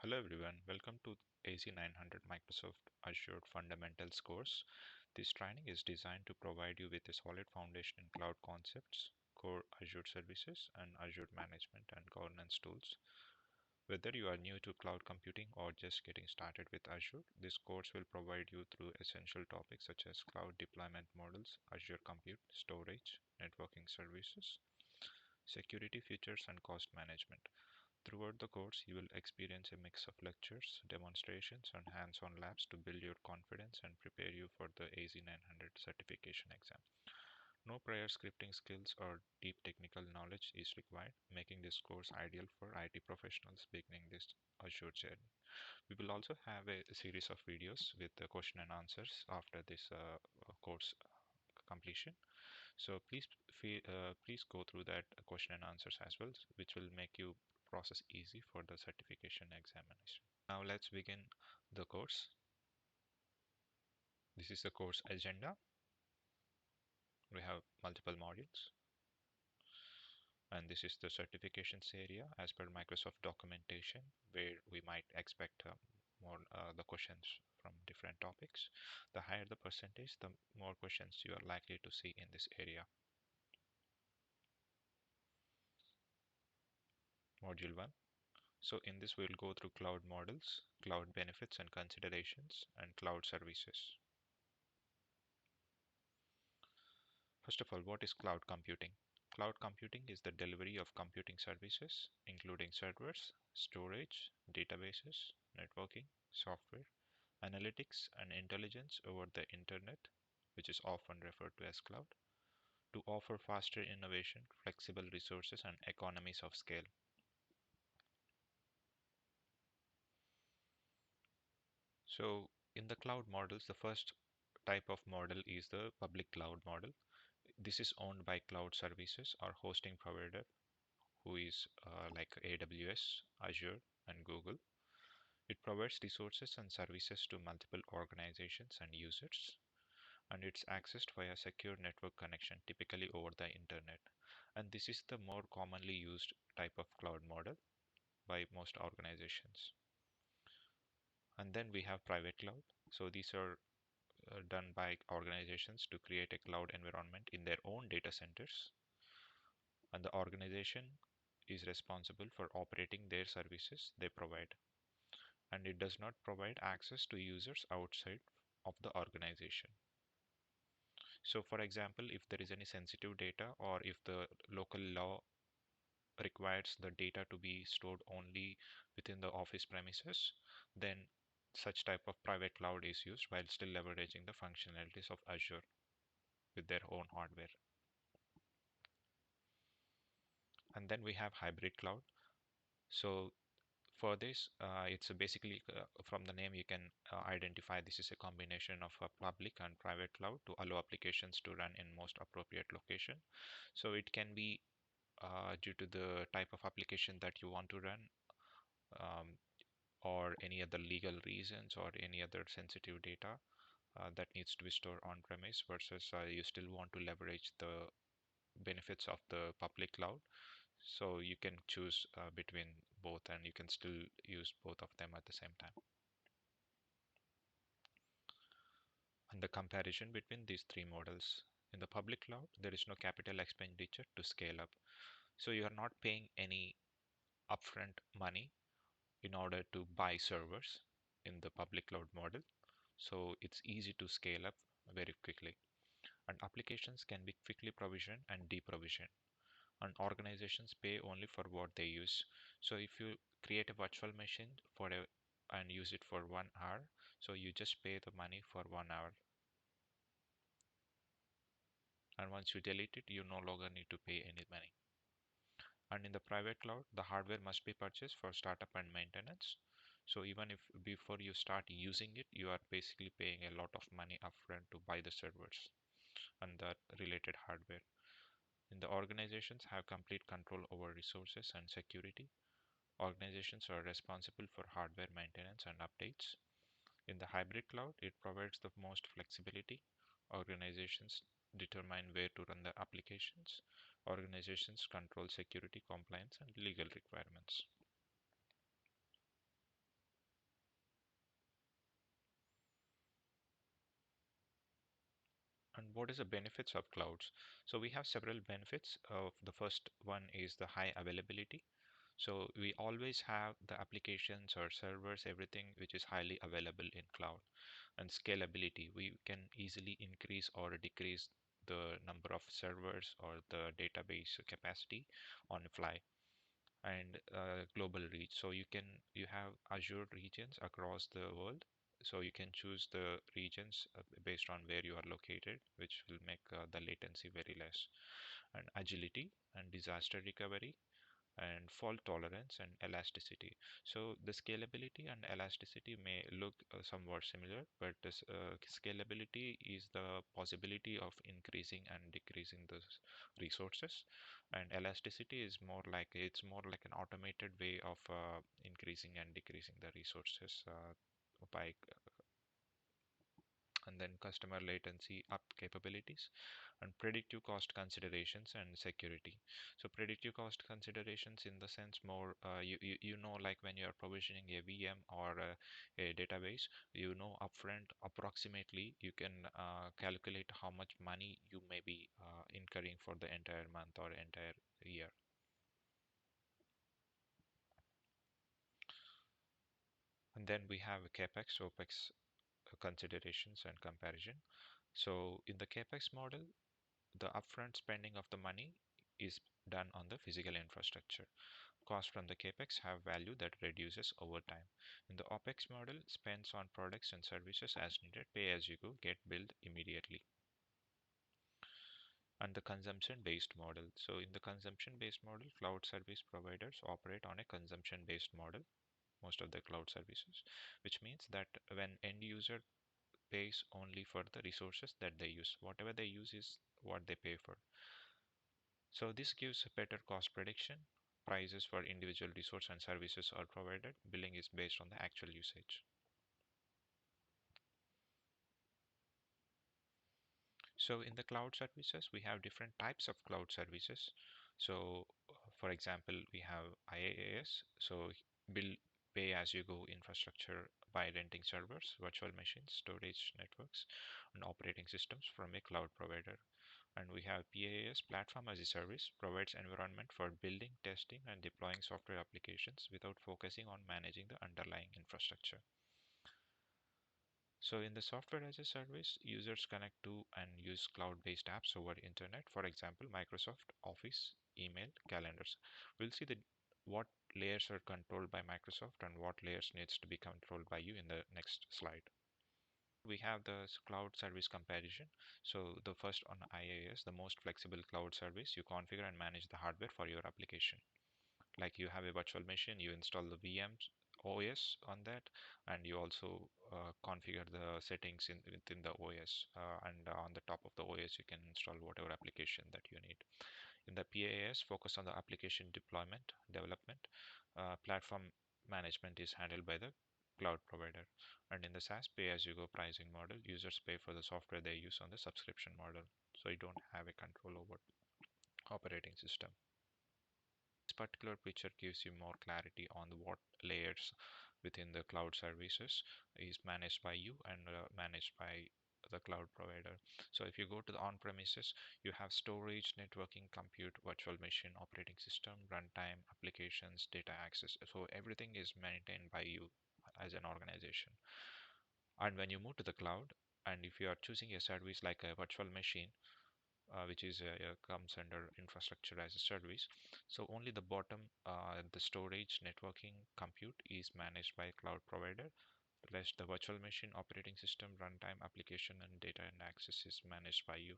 Hello everyone, welcome to AZ-900 Microsoft Azure Fundamentals course. This training is designed to provide you with a solid foundation in cloud concepts, core Azure services, and Azure management and governance tools. Whether you are new to cloud computing or just getting started with Azure, this course will provide you through essential topics such as cloud deployment models, Azure Compute, storage, networking services, security features, and cost management. Throughout the course, you will experience a mix of lectures, demonstrations, and hands-on labs to build your confidence and prepare you for the AZ-900 certification exam. No prior scripting skills or deep technical knowledge is required, making this course ideal for IT professionals beginning this Azure journey. We will also have a series of videos with the question and answers after this course completion. So please go through that question and answers as well, which will make you process easy for the certification examination. Now let's begin the course. This is the course agenda. We have multiple modules, and this is the certifications area as per Microsoft documentation, where we might expect more the questions from different topics. The higher the percentage, the more questions you are likely to see in this area. Module 1. So in this, we'll go through cloud models, cloud benefits and considerations, and cloud services. First of all, what is cloud computing? Cloud computing is the delivery of computing services, including servers, storage, databases, networking, software, analytics, and intelligence over the internet, which is often referred to as cloud, to offer faster innovation, flexible resources, and economies of scale. So in the cloud models, the first type of model is the public cloud model. This is owned by cloud services or hosting provider who is like AWS, Azure, and Google. It provides resources and services to multiple organizations and users, and it's accessed via secure network connection, typically over the internet. And this is the more commonly used type of cloud model by most organizations. And then we have private cloud. So these are done by organizations to create a cloud environment in their own data centers, and the organization is responsible for operating their services they provide, and it does not provide access to users outside of the organization. So for example, if there is any sensitive data or if the local law requires the data to be stored only within the office premises, then such type of private cloud is used while still leveraging the functionalities of Azure with their own hardware. And then we have hybrid cloud. So for this, it's basically from the name you can identify this is a combination of a public and private cloud to allow applications to run in most appropriate location. So it can be due to the type of application that you want to run, um, or any other legal reasons or any other sensitive data that needs to be stored on premise versus you still want to leverage the benefits of the public cloud. So you can choose between both and you can still use both of them at the same time. And the comparison between these three models. In the public cloud, there is no capital expenditure to scale up. So you are not paying any upfront money in order to buy servers in the public cloud model. So it's easy to scale up very quickly. And applications can be quickly provisioned and deprovisioned. And organizations pay only for what they use. So if you create a virtual machine and use it for 1 hour, so you just pay the money for 1 hour. And once you delete it, you no longer need to pay any money. And in the private cloud, the hardware must be purchased for startup and maintenance. So even if before you start using it, you are basically paying a lot of money upfront to buy the servers and the related hardware. And the organizations have complete control over resources and security. Organizations are responsible for hardware maintenance and updates. In the hybrid cloud, it provides the most flexibility. Organizations determine where to run the applications. Organizations control security, compliance, and legal requirements. what is the benefits of clouds? So we have several benefits. The first one is the high availability. So we always have the applications or servers, everything which is highly available in cloud. And scalability, we can easily increase or decrease the number of servers or the database capacity on the fly. And global reach, so you have Azure regions across the world, so you can choose the regions based on where you are located, which will make the latency very less. And agility and disaster recovery and fault tolerance and elasticity. So the scalability and elasticity may look somewhat similar, but this scalability is the possibility of increasing and decreasing the resources, and elasticity is more like an automated way of increasing and decreasing the resources by and then customer latency up capabilities and predictive cost considerations and security. So predictive cost considerations in the sense more you know, like when you are provisioning a VM or a database, you know upfront approximately you can calculate how much money you may be incurring for the entire month or entire year. And then we have capex opex considerations and comparison. So in the capex model, the upfront spending of the money is done on the physical infrastructure. Costs from the capex have value that reduces over time. In the opex model, spends on products and services as needed, pay as you go, get billed immediately. And the consumption based model. So in the consumption based model, cloud service providers operate on a consumption based model, most of the cloud services, which means that when end user pays only for the resources that they use, whatever they use is what they pay for. So this gives better cost prediction. Prices for individual resource and services are provided. Billing is based on the actual usage. So in the cloud services, we have different types of cloud services. So for example, we have IaaS, so bill pay as you go infrastructure by renting servers, virtual machines, storage networks, and operating systems from a cloud provider. And we have PaaS, platform as a service, provides environment for building, testing, and deploying software applications without focusing on managing the underlying infrastructure. So in the software as a service, users connect to and use cloud-based apps over internet. For example, Microsoft Office, email, calendars. We'll see what layers are controlled by Microsoft and what layers needs to be controlled by you in the next slide. We have the cloud service comparison. So the first on IaaS, the most flexible cloud service, you configure and manage the hardware for your application. Like you have a virtual machine, you install the VMs OS on that, and you also configure the settings within the OS, and on the top of the OS you can install whatever application that you need. In the PaaS, focus on the application deployment, development, platform management is handled by the cloud provider. And in the SaaS pay-as-you-go pricing model, users pay for the software they use on the subscription model, so you don't have a control over operating system. This particular picture gives you more clarity on what layers within the cloud services is managed by you and managed by the cloud provider. So if you go to the on-premises, you have storage, networking, compute, virtual machine, operating system, runtime, applications, data access. So everything is maintained by you as an organization. And when you move to the cloud, and if you are choosing a service like a virtual machine, which is comes under infrastructure as a service. So only the bottom, the storage, networking, compute is managed by cloud provider. The rest, the virtual machine, operating system, runtime, application, and data and access is managed by you.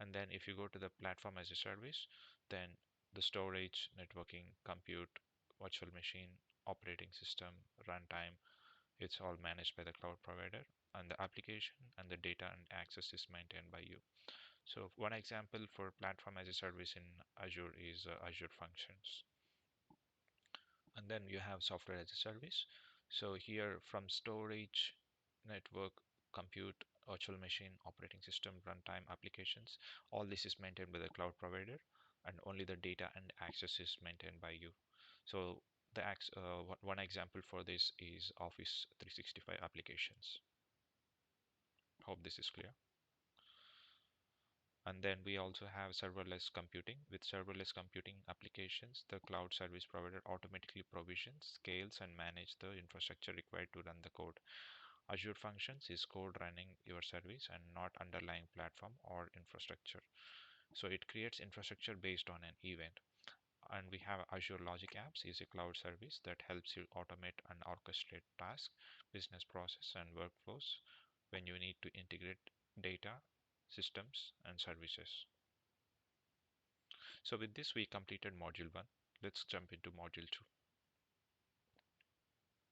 And then if you go to the platform as a service, then the storage, networking, compute, virtual machine, operating system, runtime, it's all managed by the cloud provider, and the application and the data and access is maintained by you. So one example for platform as a service in Azure is Azure Functions. And then you have software as a service. So here from storage, network, compute, virtual machine, operating system, runtime applications, all this is maintained by the cloud provider, and only the data and access is maintained by you. So one example for this is Office 365 applications. Hope this is clear. And then we also have serverless computing. With serverless computing applications, the cloud service provider automatically provisions, scales, and manage the infrastructure required to run the code. Azure Functions is code running your service and not underlying platform or infrastructure. So it creates infrastructure based on an event. And we have Azure Logic Apps is a cloud service that helps you automate and orchestrate tasks, business process, and workflows when you need to integrate data, systems, and services. So with this, we completed module 1. Let's jump into module 2.